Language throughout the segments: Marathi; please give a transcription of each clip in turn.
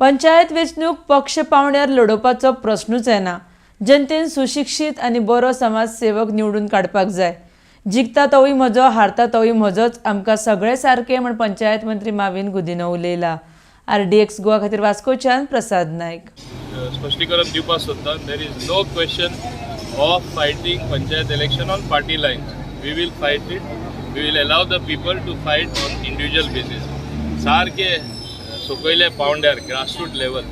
पंचायत वेंचणूक पक्ष पावंड्यार लडोवपाचो प्रश्नूच येना। जनतेन सुशिक्षीत आनी बरो समाजसेवक निवडून काडपाक जाय। जिखता तोय म्हजो, हारता तोय म्हजोच, आमकां सगळे सारके म्हण पंचायत मंत्री माविन गुदिनो उलयला। RDX गोवा खातीर वास्कोच्यान प्रसाद नायक। स्पष्टीकरण दिवपाक सोदता, there is no question of fighting panchayat election on party lines. We will fight it. We will allow the people to fight on individual basis. सारखे सकयले पावंड्यार grassroot level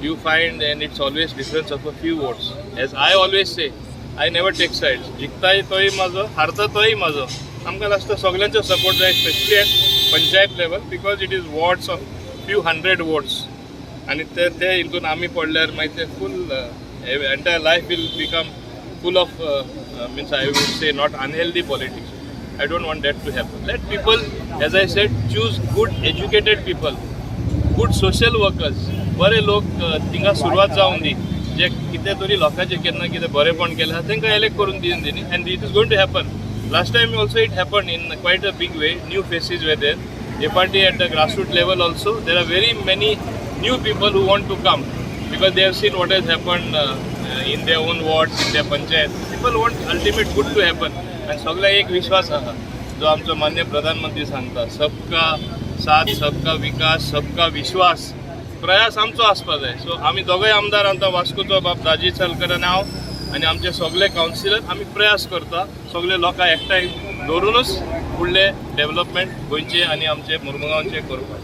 you find, and it's always difference of a few votes. As I always say, I never take sides. जिखताय तोय माझो, हारता तोय माझो. आमकां लास्ट सगळ्यांचो सपोर्ट जाय, specially at panchayat level, because it is wards of few hundred votes. आनी ते हितून आमी पडल्यार मागीर ते full entire life will become full of means I would say not unhealthy politics. I don't want that to happen. Let people, as I said, choose good educated people, good social workers. बरे लोक तिंगा सुरवात जावन दी, जे कितें तरी लोकांचे केन्ना कितें बरेपण केलें आसा तांकां एलेक्ट करून दिनी. And it is going to happen. Last time also it happen in quite a big way. New faces way there. A party at the grassroot level also there are very many new people who want to come because they have seen what has happen in their own wards, in their panchayat. People want ultimate good to happen. आनी सगळ्यांक एक विश्वास आसा जो आमचो मान्य प्रधानमंत्री सांगता, सबका साथ, सबका विकास, सबका विश्वास. प्रयास आमचो आसपा जाय. सो आमी दोगय आमदार आतां वास्कोचो बाब दाजी चलकर आनी हांव आनी आमचे सगळे कावन्सिलर आमी प्रयास करता सगळे लोकांक एकठांय दवरूनच फुडले डेव्हलपमेंट गोंयचे आनी आमचे मुरमुगांवचे करपाक.